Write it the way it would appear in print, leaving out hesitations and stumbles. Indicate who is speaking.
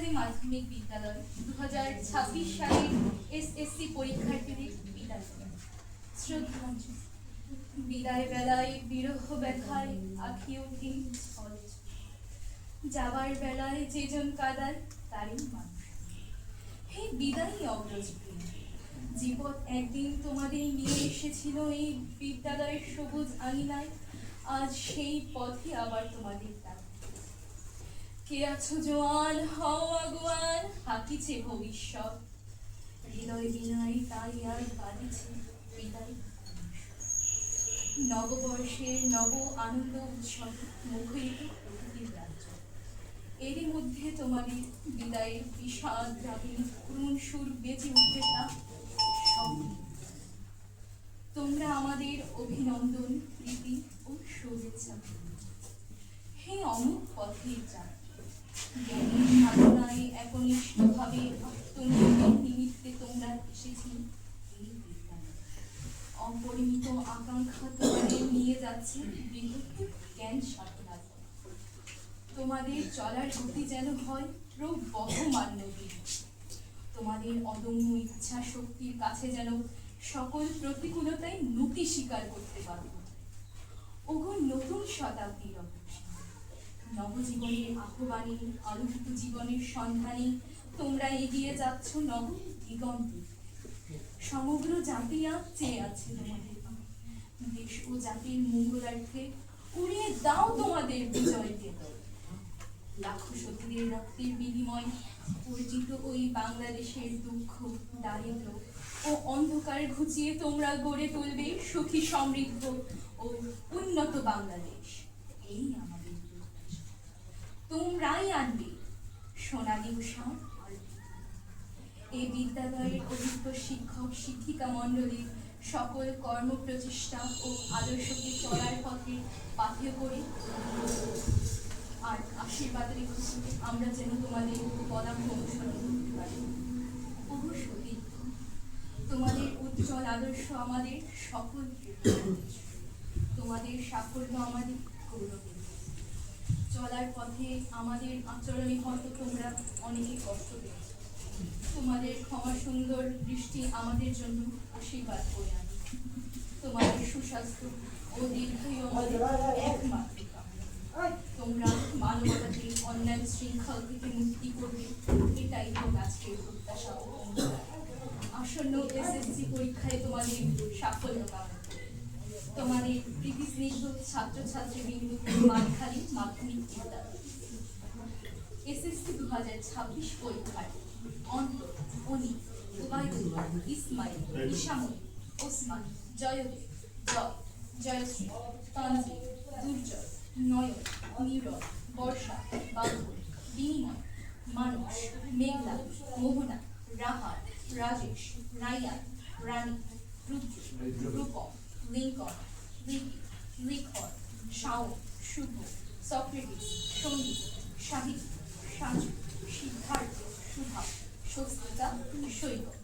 Speaker 1: সরকারি মাধ্যমিক বিদ্যালয় 2026 সালের এসএসসি পরীক্ষার্থীদের বিদায়। শ্রদ্ধাঞ্জলি। বিদায় বেলায় বিরহ ব্যথায় আঁখি ওঠে ছল। যাবার বেলায় যেজন কাদায় তারই মানুষ। হে বিদায়ী অগ্রজ প্রিয়, জীবন একদিন তোমাদের নিয়ে এসেছিল এই বিদ্যালয়ের সবুজ আঙিনায়। আজ সেই পথে আবার তোমাদের ডাক। কে আছো জোয়ান, হও আগুয়ান, হাকিছে ভবিষ্যৎ। হৃদয় বিনয় তাই আর কাঁদিছে বিদায়। নববর্ষের নব আনন্দ উৎসব মুখরিত প্রকৃতির রাজ্য। এরই মধ্যে তোমাদের বিদায়ের বিষাদ রাগে করুণ সুর বেঁচে উঠবে তা সঙ্গে। তোমরা আমাদের অভিনন্দন, প্রীতি ও শুভেচ্ছা। হে অমুক পথের যাত্রী, জ্ঞানের সাধনায় একনিষ্ঠভাবে আত্মনিয়োগের নিমিত্তে তোমরা এসেছি এই বিদ্যালয়ে। অপরিমিত আকাঙ্ক্ষা তোমাদের নিয়ে যাচ্ছে বৃহত্তর জ্ঞান সাধনার। তোমাদের চলার গতি যেন হয় প্রবহমান নদীর। তোমাদের অদম্য ইচ্ছা শক্তির কাছে যেন সকল প্রতিকূলতায় নতি স্বীকার করতে পারব। ওগো নতুন শতাব্দীর নবজীবনের আহ্বানে, আলোকিত জীবনের সন্ধানে তোমরা এগিয়ে যাচ্ছ নব দিগন্তে। সমগ্র জাতি আজ চেয়ে আছে তোমাদের। দেশ ও জাতির মঙ্গলার্থে উড়িয়ে দাও তোমাদের বিজয় বেদন। লাখো শহীদের রক্তের বিনিময় অর্জিত ওই বাংলাদেশের দুঃখ, দারিদ্র ও অন্ধকার ঘুচিয়ে তোমরা গড়ে তুলবে সুখী, সমৃদ্ধ ও উন্নত বাংলাদেশ। এই আমাদের প্রত্যাশা। তোমরাই আনবে সোনালী উষার আলো। এই বিদ্যালয়ের অভিজ্ঞ শিক্ষক শিক্ষিকা মণ্ডলীর সকল কর্ম প্রচেষ্টা ও আদর্শকে চলার পথে পাথেয় করে আর আশীর্বাদ রেখেছি আমরা যেন তোমাদের পদাঙ্ক অনুসরণ করতে পারি। অবশ্যই তোমাদের উজ্জ্বল আদর্শ আমাদের সকল, তোমাদের সাফল্য আমাদের গৌরবের। চলার পথে আমাদের আচরণে হয়তো তোমরা অনেকে কষ্ট পেয়েছ। তোমাদের ক্ষমা সুন্দর দৃষ্টি আমাদের জন্য আশীর্বাদ করে আনে। তোমাদের সুস্বাস্থ্য ও দীর্ঘায়ু আমাদের একমাত্র। তোমরা মানবতাকে অন্যায় শৃঙ্খল থেকে মুক্তি করবে, এটাই হোক আজকের প্রত্যাশা। আসন্ন এসএসসি পরীক্ষায় তোমাদের সাফল্য কামনা করে তোমাদের প্রীতি স্নিগ্ধ ছাত্রছাত্রী বিন্দু মানখালী মাধ্যমিক বিদ্যালয়। এসএসসি 2026 পরীক্ষার অন্তর, অনিক, উবাইদুল্লাহ, ইসমাইল, ইসামুল, ওসমান, জয়দেব, জয়, জয়শ্রী, তানজিম, দুর্জয়, নয়ন, নীরব, বর্ষা, বাবুল, বিনিময়, মানুষ, মেঘলা, মোহনা, রাহাত, রাজেশ, রায়ান, রানী, রুদ্র, রূপম, লিঙ্কন, লিপি, লিখন, শাওন, শুভ, সক্রেটিস, সঙ্গীত, সাহিত্য, সাজু, সিদ্ধার্থ, সুধা, স্বস্তিকা, সৈকত।